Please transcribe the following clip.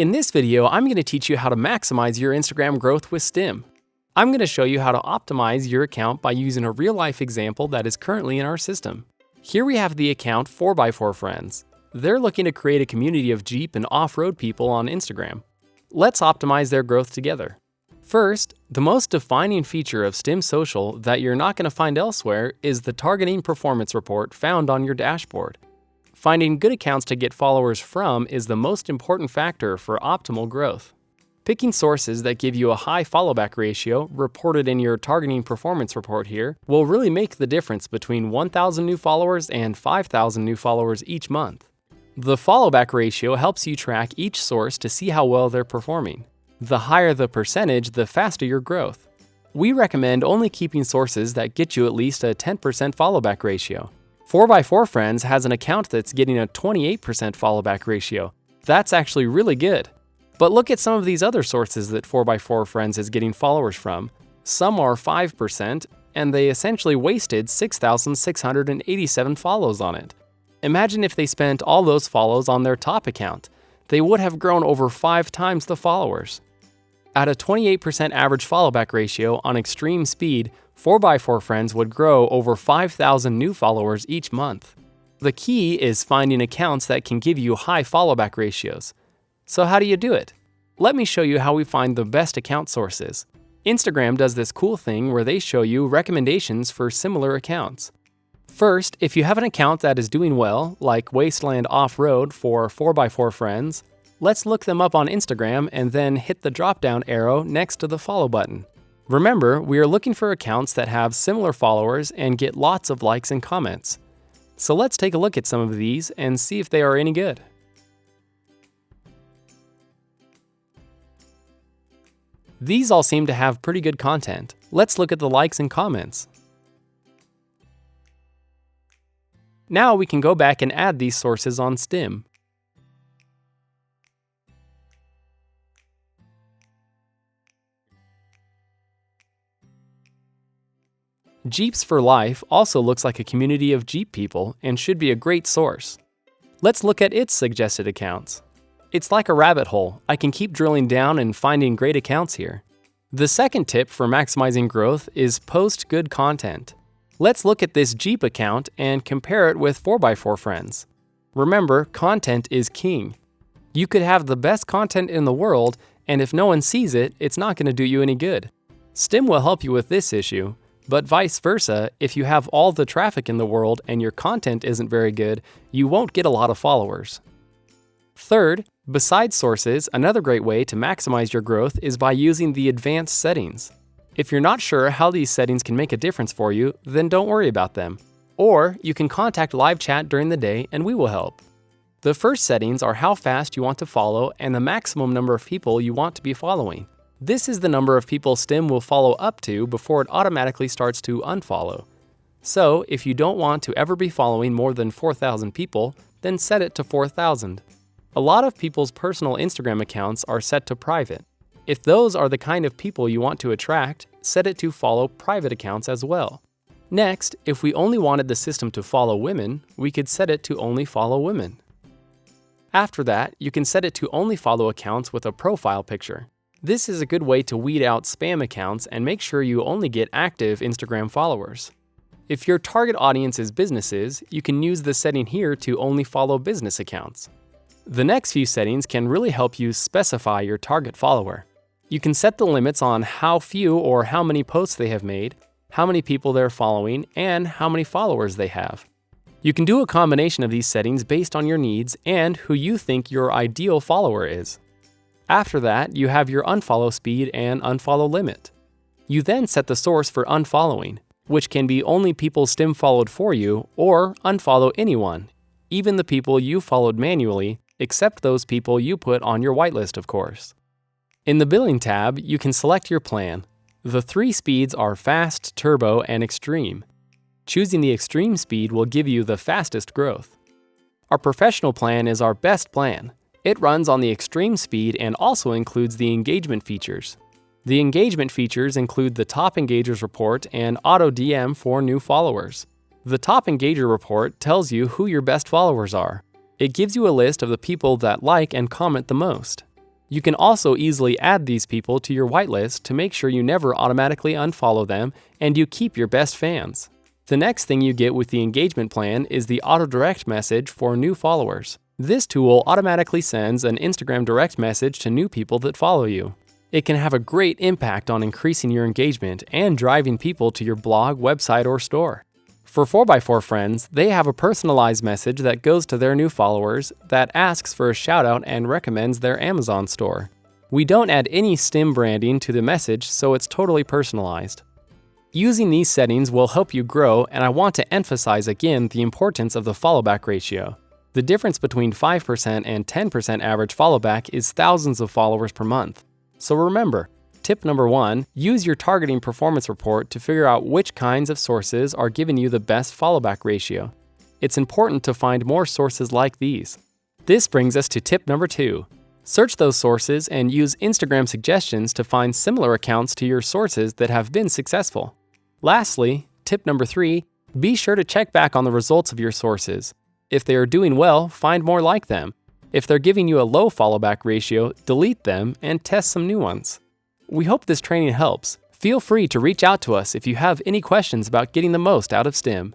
In this video, I'm going to teach you how to maximize your Instagram growth with Stim. I'm going to show you how to optimize your account by using a real-life example that is currently in our system. Here we have the account 4x4 Friends. They're looking to create a community of Jeep and off-road people on Instagram. Let's optimize their growth together. First, the most defining feature of Stim Social that you're not going to find elsewhere is the targeting performance report found on your dashboard. Finding good accounts to get followers from is the most important factor for optimal growth. Picking sources that give you a high follow-back ratio, reported in your targeting performance report here, will really make the difference between 1,000 new followers and 5,000 new followers each month. The follow-back ratio helps you track each source to see how well they're performing. The higher the percentage, the faster your growth. We recommend only keeping sources that get you at least a 10% follow-back ratio. 4x4 Friends has an account that's getting a 28% follow-back ratio. That's actually really good. But look at some of these other sources that 4x4 Friends is getting followers from. Some are 5%, and they essentially wasted 6,687 follows on it. Imagine if they spent all those follows on their top account. They would have grown over 5 times the followers. At a 28% average follow-back ratio on extreme speed, 4x4 Friends would grow over 5,000 new followers each month. The key is finding accounts that can give you high follow-back ratios. So how do you do it? Let me show you how we find the best account sources. Instagram does this cool thing where they show you recommendations for similar accounts. First, if you have an account that is doing well, like Wasteland Off-Road for 4x4 Friends, let's look them up on Instagram and then hit the drop-down arrow next to the follow button. Remember, we are looking for accounts that have similar followers and get lots of likes and comments. So let's take a look at some of these and see if they are any good. These all seem to have pretty good content. Let's look at the likes and comments. Now we can go back and add these sources on Stim. Jeeps for Life also looks like a community of Jeep people and should be a great source. Let's look at its suggested accounts. It's like a rabbit hole. I can keep drilling down and finding great accounts here. The second tip for maximizing growth is post good content. Let's look at this Jeep account and compare it with 4x4 Friends. Remember, content is king. You could have the best content in the world, and if no one sees it, it's not going to do you any good. Stim will help you with this issue. But vice versa, if you have all the traffic in the world and your content isn't very good, you won't get a lot of followers. Third, besides sources, another great way to maximize your growth is by using the advanced settings. If you're not sure how these settings can make a difference for you, then don't worry about them. Or you can contact live chat during the day and we will help. The first settings are how fast you want to follow and the maximum number of people you want to be following. This is the number of people Stim will follow up to before it automatically starts to unfollow. So, if you don't want to ever be following more than 4,000 people, then set it to 4,000. A lot of people's personal Instagram accounts are set to private. If those are the kind of people you want to attract, set it to follow private accounts as well. Next, if we only wanted the system to follow women, we could set it to only follow women. After that, you can set it to only follow accounts with a profile picture. This is a good way to weed out spam accounts and make sure you only get active Instagram followers. If your target audience is businesses, you can use the setting here to only follow business accounts. The next few settings can really help you specify your target follower. You can set the limits on how few or how many posts they have made, how many people they're following, and how many followers they have. You can do a combination of these settings based on your needs and who you think your ideal follower is. After that, you have your unfollow speed and unfollow limit. You then set the source for unfollowing, which can be only people Stim followed for you, or unfollow anyone, even the people you followed manually, except those people you put on your whitelist, of course. In the billing tab, you can select your plan. The 3 speeds are fast, turbo, and extreme. Choosing the extreme speed will give you the fastest growth. Our professional plan is our best plan. It runs on the extreme speed and also includes the engagement features. The engagement features include the top engagers report and auto DM for new followers. The top engager report tells you who your best followers are. It gives you a list of the people that like and comment the most. You can also easily add these people to your whitelist to make sure you never automatically unfollow them and you keep your best fans. The next thing you get with the engagement plan is the auto direct message for new followers. This tool automatically sends an Instagram direct message to new people that follow you. It can have a great impact on increasing your engagement and driving people to your blog, website, or store. For 4x4 friends, they have a personalized message that goes to their new followers that asks for a shoutout and recommends their Amazon store. We don't add any Stim branding to the message, so it's totally personalized. Using these settings will help you grow, and I want to emphasize again the importance of the follow-back ratio. The difference between 5% and 10% average follow-back is thousands of followers per month. So remember, tip number 1, use your targeting performance report to figure out which kinds of sources are giving you the best follow-back ratio. It's important to find more sources like these. This brings us to tip number 2. Search those sources and use Instagram suggestions to find similar accounts to your sources that have been successful. Lastly, tip number 3, be sure to check back on the results of your sources. If they are doing well, find more like them. If they're giving you a low follow-back ratio, delete them and test some new ones. We hope this training helps. Feel free to reach out to us if you have any questions about getting the most out of Stim.